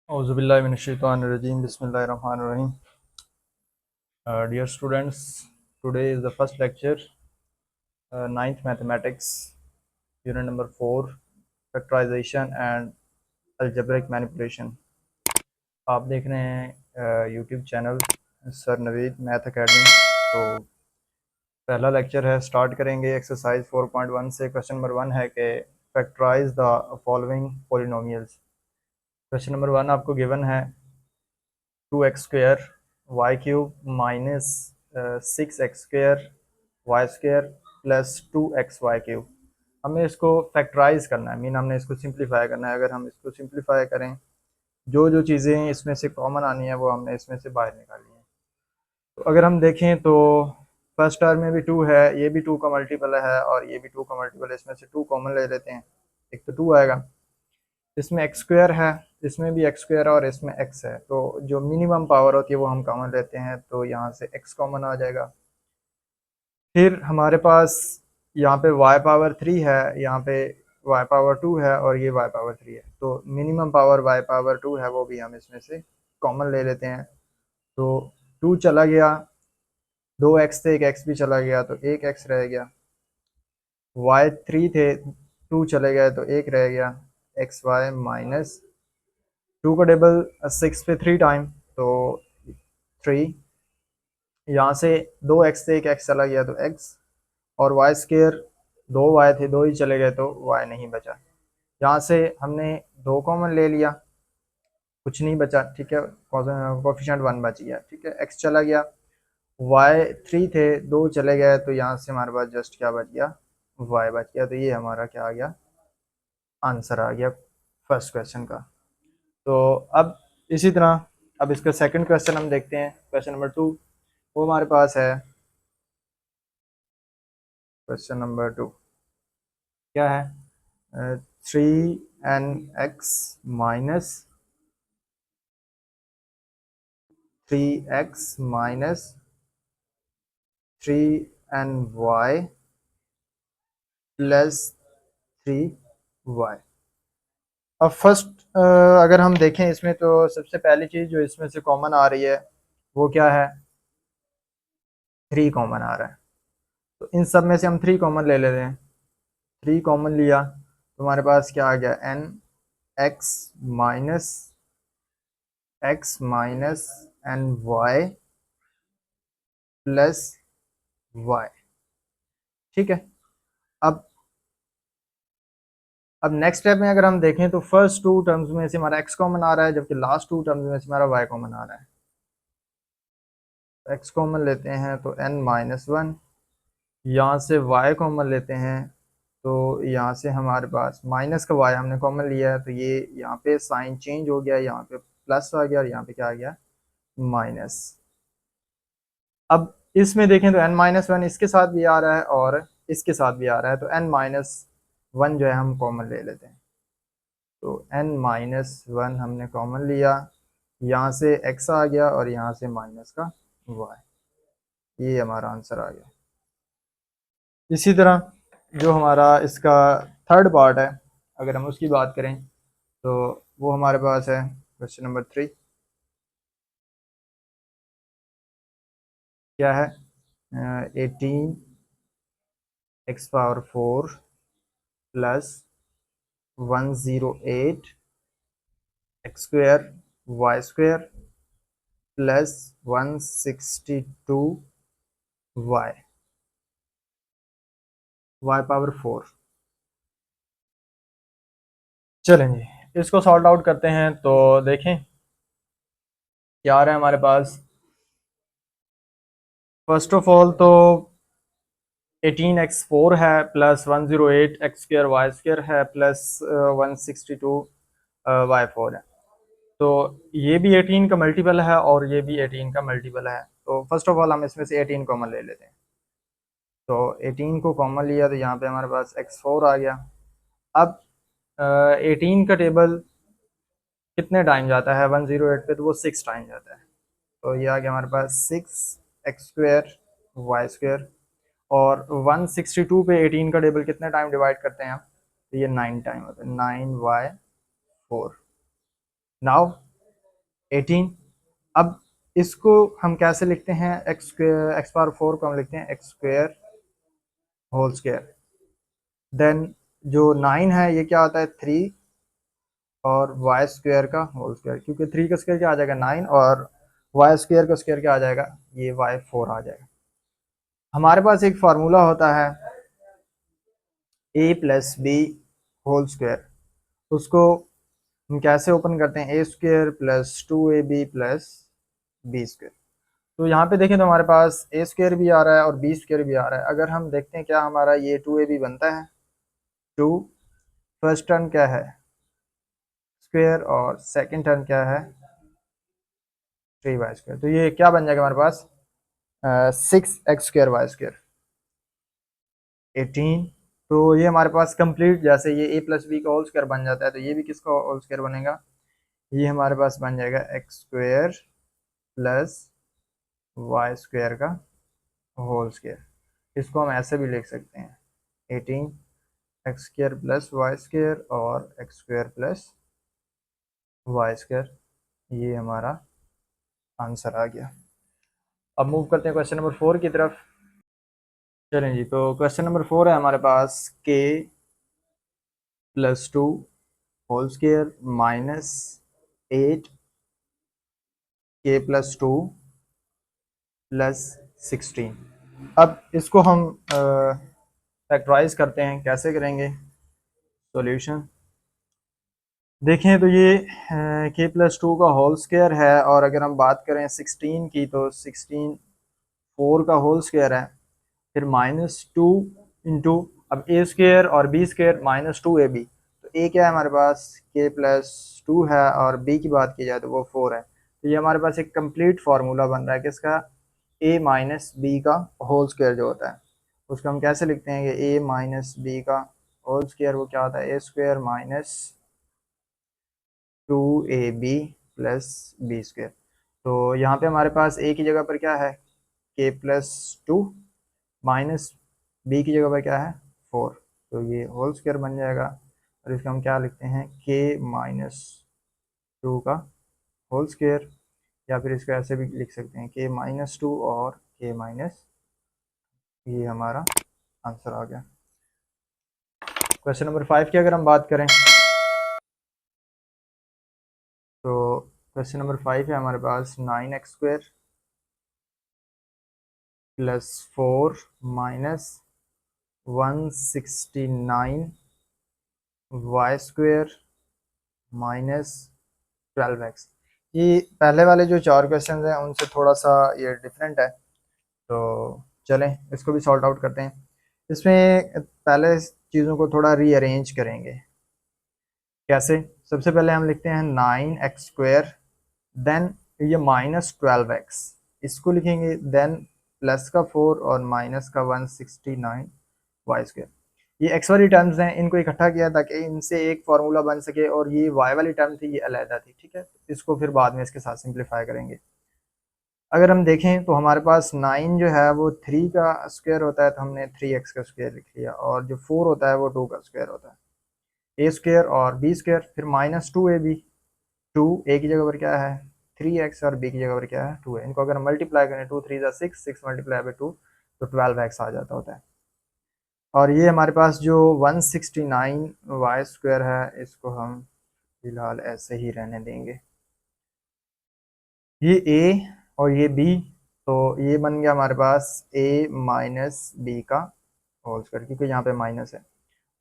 Auzubillahiminash-shaytanir-rajim. Bismillahir-rahmanir-rahim. Dear students, today is the first lecture, ninth mathematics, unit number 4, factorization and algebraic manipulation. आप देख रहे हैं YouTube channel sir Naveed math academy. तो पहला lecture है, start करेंगे एक्सरसाइज 4.1 से। क्वेश्चन नंबर 1 है कि factorise the following polynomials. Question number 1 आपको गिवन है 2x² Y cube minus 6x² Y square plus 2xy³ हमें इसको फैक्टराइज करना है, मीन हमने इसको सिंप्लीफाई करना है। अगर हम इसको सिंप्लीफाई करें, जो जो चीज़ें इसमें से कॉमन आनी है वो हमने इसमें से बाहर निकाली है। तो अगर हम देखें तो फर्स्ट टर्म में भी 2 है, ये भी 2 का मल्टीपल है और ये भी 2 का मल्टीपल है। इसमें से 2 कॉमन ले लेते हैं, एक तो 2 आएगा। इसमें x² है, इसमें भी x² और इसमें x है, तो जो मिनिमम पावर होती है वो हम कॉमन लेते हैं, तो यहाँ से x कॉमन आ जाएगा। फिर हमारे पास यहाँ पे y पावर 3 है, यहाँ पे y पावर 2 है और ये y पावर 3 है, तो मिनिमम पावर y पावर 2 है, वो भी हम इसमें से कॉमन ले लेते हैं। तो 2 चला गया, 2x थे, एक x भी चला गया, तो एक x रह गया। y 3 थे, 2 चले गए तो एक रह गया, xy माइनस 2 का टेबल 6 पे 3 टाइम, तो 3। यहाँ से 2x थे, एक x चला गया तो x, और y², 2y थे, 2 ही चले गए तो y नहीं बचा। यहाँ से हमने 2 कॉमन ले लिया, कुछ नहीं बचा, ठीक है, कोफिशिएंट 1 बच गया, ठीक है, x चला गया। y 3 थे, 2 चले गए, तो यहाँ से हमारे पास जस्ट क्या बच गया, y बच गया। तो ये हमारा क्या आ गया, आंसर आ गया फर्स्ट क्वेश्चन का। तो अब इसी तरह अब इसका सेकंड क्वेश्चन हम देखते हैं, क्वेश्चन नंबर 2। वो हमारे पास है क्वेश्चन नंबर 2, क्या है, 3nx minus 3x minus 3ny plus 3y। अब फर्स्ट अगर हम देखें इसमें, तो सबसे पहली चीज़ जो इसमें से कॉमन आ रही है वो क्या है, 3 कॉमन आ रहा है। तो इन सब में से हम 3 कॉमन ले लेते हैं। 3 कॉमन लिया तो हमारे पास क्या आ गया, N X minus N Y plus Y, ठीक है। अब अब नेक्स्ट स्टेप में अगर हम देखें तो फर्स्ट 2 टर्म्स में से हमारा x कॉमन आ रहा है, जबकि लास्ट 2 टर्म्स में से हमारा y कॉमन आ रहा है। x कॉमन लेते हैं तो n-1, यहाँ से y कॉमन लेते हैं तो यहाँ से हमारे पास माइनस का y हमने कॉमन लिया है, तो ये यहाँ पे साइन चेंज हो गया, यहाँ पे प्लस आ गया और यहाँ पे क्या आ गया, माइनस। अब इसमें देखें तो n-1 इसके साथ भी आ रहा है और इसके साथ भी आ रहा है, तो n-1 जो है हम कॉमन ले लेते हैं। तो n-1 हमने कॉमन लिया, यहाँ से x आ गया और यहाँ से माइनस का y, ये हमारा आंसर आ गया। इसी तरह जो हमारा इसका थर्ड पार्ट है, अगर हम उसकी बात करें तो वो हमारे पास है क्वेश्चन नंबर 3, क्या है, 18x⁴ plus 108x² plus 162y चलें जी, इसको सॉल्ट आउट करते हैं। तो देखें क्या आ रहा है हमारे पास। फर्स्ट ऑफ ऑल तो 18x4 है प्लस 108x² है प्लस 162y4 है, तो ये भी 18 का मल्टीपल है और ये भी 18 का मल्टीपल है। तो फर्स्ट ऑफ ऑल हम इसमें से 18 कॉमन ले लेते हैं। तो 18 को कॉमन लिया तो यहाँ पे हमारे पास x4 आ गया। अब 18 का टेबल कितने टाइम जाता है 108 पे, तो वो 6 टाइम जाता है। तो ये आ गया हमारे पास 6x² y², और 162 पे 18 का टेबल कितने टाइम डिवाइड करते हैं हम, तो ये 9 टाइम होता है, 9y4। नाउ 18। अब इसको हम कैसे लिखते हैं, एक्स पावर 4 को हम लिखते हैं X square whole square. Then जो 9 है ये क्या होता है 3 और वाई स्क्वायर का होल स्क्वायर, क्योंकि 3 का स्क्वायर क्या आ जाएगा 9 और वाई स्क्वायर का स्क्वायर क्या आ जाएगा, ये वाई 4 आ जाएगा। हमारे पास एक फार्मूला होता है A plus B whole square, उसको हम कैसे ओपन करते हैं, A square plus 2ab plus B square. तो यहाँ पे देखें तो हमारे पास ए स्क्वायर भी आ रहा है और बी स्क्वायर भी आ रहा है। अगर हम देखते हैं क्या हमारा ये 2ab बनता है, 2 फर्स्ट टर्म क्या है स्क्वायर और सेकंड टर्म क्या है 3 वाई स्क्वायर, तो ये क्या बन जाएगा हमारे पास 6x² y² 18। तो ये हमारे पास कंप्लीट, जैसे ये a प्लस बी का होल स्क्वायर बन जाता है तो ये भी किसका होल स्क्वायर बनेगा, ये हमारे पास बन जाएगा X square plus Y square का होल स्क्वायर। इसको हम ऐसे भी लिख सकते हैं 18 X square plus Y square और X square plus Y square, ये हमारा आंसर आ गया। अब मूव करते हैं क्वेश्चन नंबर 4 की तरफ। चलें जी, तो क्वेश्चन नंबर 4 है हमारे पास के प्लस 2 होल स्क्वायर माइनस 8 के प्लस 2 प्लस 16। अब इसको हम फैक्टराइज करते हैं, कैसे करेंगे सॉल्यूशन। देखें तो ये के प्लस 2 का होल स्क्वायर है, और अगर हम बात करें 16 की तो 16 4 का होल स्क्वायर है, फिर -2 इंटू अब ए स्क्वायर और बी स्क्वायर -2ab। तो ए क्या है हमारे पास के प्लस 2 है और बी की बात की जाए तो वो 4 है। तो ये हमारे पास एक कंप्लीट फार्मूला बन रहा है किसका, ए माइनस बी का होल स्क्वायर जो होता है उसको हम कैसे लिखते हैं कि ए माइनस बी का होल स्क्वायर वो क्या होता है A square minus 2ab plus B square. तो यहाँ पे हमारे पास ए की जगह पर क्या है के प्लस 2 माइनस बी की जगह पर क्या है 4, तो ये होल स्क्वायर बन जाएगा। और इसका हम क्या लिखते हैं के माइनस 2 का होल स्क्वायर, या फिर इसको ऐसे भी लिख सकते हैं के माइनस 2 और के माइनस, ये हमारा आंसर आ गया। क्वेश्चन नंबर 5 की अगर हम बात करें तो क्वेश्चन नंबर 5 है हमारे पास 9x² plus 4 minus 169 y² minus 12x। ये पहले वाले जो 4 क्वेश्चन हैं उनसे थोड़ा सा ये डिफरेंट है, तो चलें इसको भी सॉल्ट आउट करते हैं। इसमें पहले चीज़ों को थोड़ा रीअरेंज करेंगे। कैसे, सबसे पहले हम लिखते हैं 9x², देन ये -12x इसको लिखेंगे, देन प्लस का 4 और माइनस का 169y²। ये एक्स वाली टर्म्स हैं, इनको इकट्ठा किया ताकि इनसे एक फार्मूला बन सके, और ये वाई वाली टर्म थी ये अलहदा थी, ठीक है। इसको फिर बाद में इसके साथ सिंप्लीफाई करेंगे। अगर हम देखें तो हमारे पास 9 जो है वो 3 का स्क्वायर होता है, तो हमने 3x का स्क्वायर लिख लिया, और जो 4 होता है वो 2 का स्क्वायर होता है, ए स्क्वायर और बी स्क्वायर, फिर -2ab। 2 ए की जगह पर क्या है 3x और बी की जगह पर क्या है 2 है। इनको अगर हम मल्टीप्लाई करें 2 3 6 6 मल्टीप्लाई बाई 2 तो 12x आ जाता होता है। और ये हमारे पास जो 169y² है इसको हम फिलहाल ऐसे ही रहने देंगे। ये a और ये b, तो ये बन गया हमारे पास a माइनस बी का होल स्क्वायर, क्योंकि यहाँ पे माइनस है।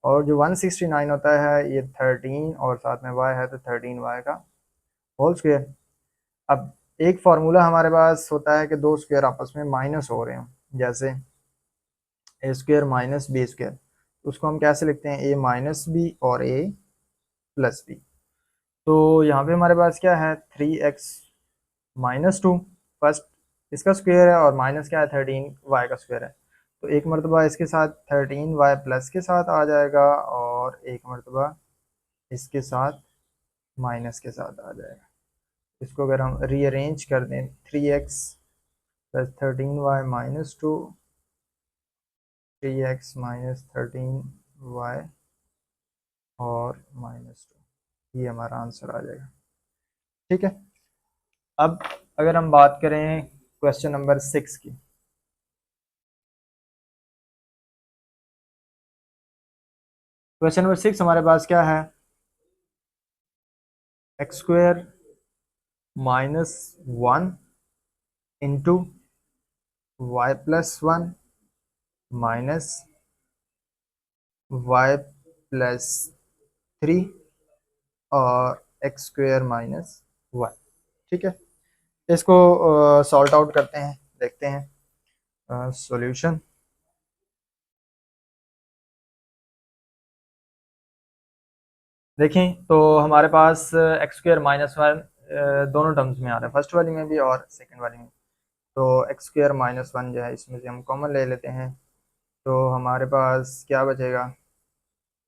और जो 169 होता है ये 13 और साथ में y है तो 13y का होल स्क्वायर। अब एक फार्मूला हमारे पास होता है कि दो स्क्वायर आपस में माइनस हो रहे हैं, जैसे ए स्क्वायर माइनस बी स्क्वायर, उसको हम कैसे लिखते हैं ए माइनस बी और ए प्लस बी। तो यहाँ पे हमारे पास क्या है 3x माइनस 2 फर्स्ट इसका स्क्वायर है, और माइनस क्या है 13y का स्क्वायर है। तो एक मरतबा इसके साथ 13y प्लस के साथ आ जाएगा, और एक मरतबा इसके साथ माइनस के साथ आ जाएगा। इसको अगर हम रीअरेंज कर दें 3x plus 13y minus 2, 3x minus 13y और -2, ये हमारा आंसर आ जाएगा, ठीक है। अब अगर हम बात करें क्वेश्चन नंबर 6 की, क्वेश्चन नंबर 6 हमारे पास क्या है, X square minus 1 into Y plus 1 minus Y plus 3 और एक्स स्क्वायर माइनस 1। ठीक है, इसको सॉल्ट आउट करते हैं, देखते हैं सॉल्यूशन। देखें तो हमारे पास एक्स स्क्वायर माइनस 1 दोनों टर्म्स में आ रहा है, फर्स्ट वाली में भी और सेकंड वाली में। तो एक्स स्क्वायर माइनस 1 जो है इसमें से हम कॉमन ले लेते हैं, तो हमारे पास क्या बचेगा,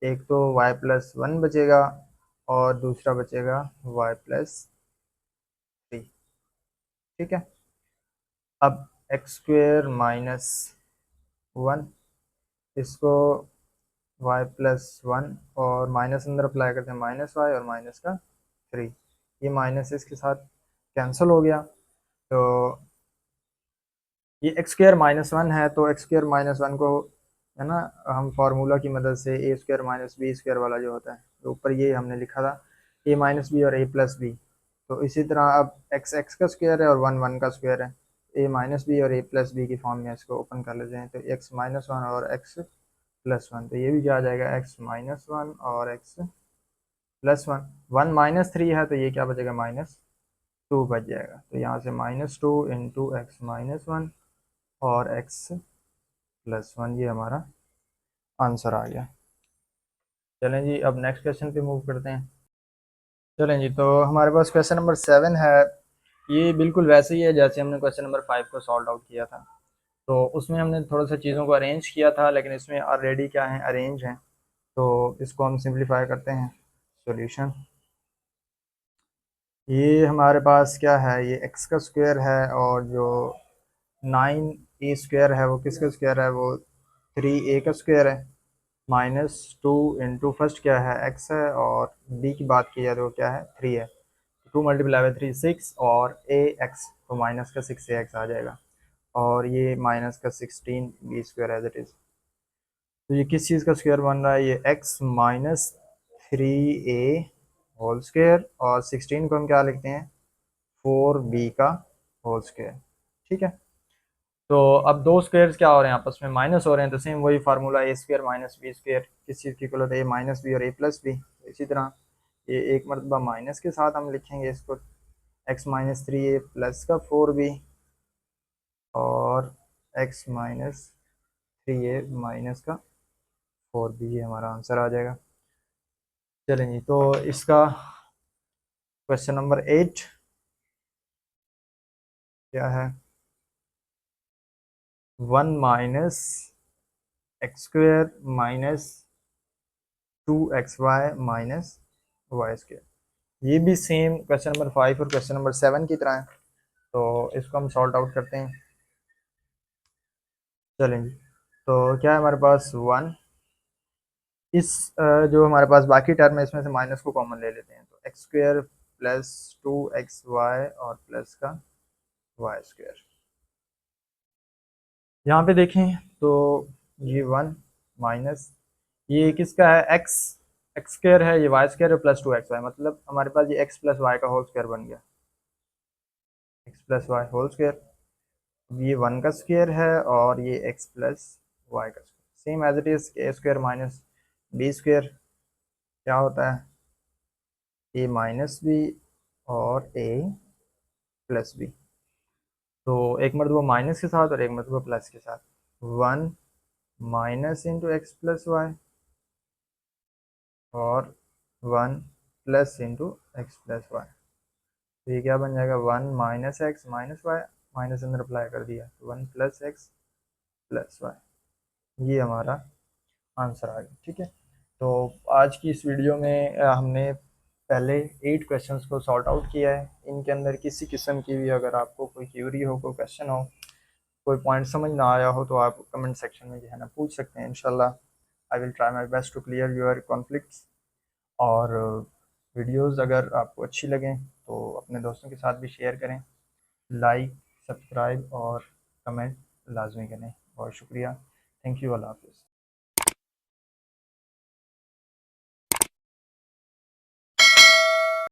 एक तो y प्लस 1 बचेगा और दूसरा बचेगा y प्लस 3। ठीक है, अब एक्स स्क्वायर माइनस 1, इसको y प्लस 1 और माइनस अंदर अप्लाई करते हैं, माइनस वाई और माइनस का 3, ये माइनस इसके साथ कैंसिल हो गया। तो ये एक्स स्क्वायर माइनस 1 है, तो एक्स स्क्वायर माइनस 1 को है ना हम फार्मूला की मदद से ए स्क्वायर माइनस बी स्क्वायर वाला जो होता है, तो ऊपर ये हमने लिखा था ए माइनस बी और ए प्लस बी। तो इसी तरह अब एक्स एक्स का स्क्वायर है और वन वन का स्क्वायर है, ए माइनस बी और ए प्लस बी की फॉर्म में इसको ओपन कर लेते हैं, तो एक्स माइनस 1 और एक्स प्लस 1, तो ये भी क्या आ जाएगा, एक्स माइनस 1 और एक्स प्लस 1। 1 माइनस 3 है तो ये क्या बचेगा, माइनस 2 बच जाएगा। तो यहाँ से माइनस 2 इंटू एक्स माइनस 1 और एक्स प्लस 1, ये हमारा आंसर आ गया। चलें जी, अब नेक्स्ट क्वेश्चन पे मूव करते हैं। चलें जी, तो हमारे पास क्वेश्चन नंबर 7 है, ये बिल्कुल वैसे ही है जैसे हमने क्वेश्चन नंबर 5 को सॉल्व आउट किया था। तो उसमें हमने थोड़ा सा चीज़ों को अरेंज किया था, लेकिन इसमें ऑलरेडी क्या है, अरेंज हैं। तो इसको हम सिंप्लीफाई करते हैं, सॉल्यूशन। ये हमारे पास क्या है, ये एक्स का स्क्वायर है और जो 9 ए स्क्वायर है वो किसका स्क्वायर है, वो 3 ए का स्क्वायर है, माइनस 2 इंटू फर्स्ट क्या है, एक्स है, और बी की बात की जाए तो क्या है, 3 है। 2 मल्टीप्लाई बाई 3 6, और ए एक्स तो माइनस का 6 ए एक्स आ जाएगा, और ये माइनस का 16 B square as it is. तो ये किस चीज़ का स्क्वायर बन रहा है, ये एक्स माइनस 3 ए होल स्क्वायर, और 16 को हम क्या लिखते हैं, 4 बी का होल स्क्वायर। ठीक है, तो अब दो स्क्वायर्स क्या हो रहे हैं, आपस में माइनस हो रहे हैं, तो सेम वही फार्मूला, ए स्क्वायर माइनस बी स्क्वायर किस चीज़ की इक्वल होता है, ए माइनस बी और ए प्लस बी। इसी तरह ये एक मरतबा माइनस के साथ हम लिखेंगे इसको, एक्स माइनस 3 ए प्लस का 4 बी, और एक्स माइनस 3 ए माइनस का 4 बी, ये हमारा आंसर आ जाएगा। चलें जी, तो इसका क्वेश्चन नंबर 8 क्या है, 1 minus X square minus 2xy minus Y square. ये भी सेम क्वेश्चन नंबर 5 और क्वेश्चन नंबर 7 की तरह है, तो इसको हम सॉल्ट आउट करते हैं। चलेंगे, तो क्या है हमारे पास 1, इस जो हमारे पास बाकी टर्म है इसमें से माइनस को कॉमन ले लेते हैं, तो एक्स स्क्वायर प्लस 2xy और प्लस का वाई स्क्वायर। यहाँ पे देखें तो ये 1 माइनस, ये किसका है, एक्स एक्स स्क्वायर है, ये वाई स्क्वायर है प्लस 2xy, मतलब हमारे पास ये एक्स प्लस वाई का होल स्क्वायर बन गया, X plus Y whole square. ये 1 का स्क्वायर है और ये एक्स प्लस वाई का square, same as it is, A square minus B square क्या होता है, ए माइनस बी और ए प्लस बी। तो एक मरतबा माइनस के साथ और एक मरतबा प्लस के साथ, 1 minus into X plus Y और 1 plus into X plus Y. तो ये क्या बन जाएगा, 1 minus X minus Y, minus अंदर अप्लाई कर दिया, 1 प्लस एक्स प्लस वाई, ये हमारा आंसर आ गया। ठीक है, तो आज की इस वीडियो में हमने पहले 8 क्वेश्चंस को सॉर्ट आउट किया है। इनके अंदर किसी किस्म की भी अगर आपको कोई क्यूरी हो, कोई क्वेश्चन हो, कोई पॉइंट समझ ना आया हो, तो आप कमेंट सेक्शन में जो है ना पूछ सकते हैं। इंशाल्लाह I will try my best to clear your conflicts. और वीडियोज़ अगर आपको अच्छी लगें तो अपने दोस्तों के साथ भी शेयर करें। लाइक, सब्सक्राइब और कमेंट लाजमी करें। बहुत शुक्रिया। Thank you. अल्लाह हाफिज़।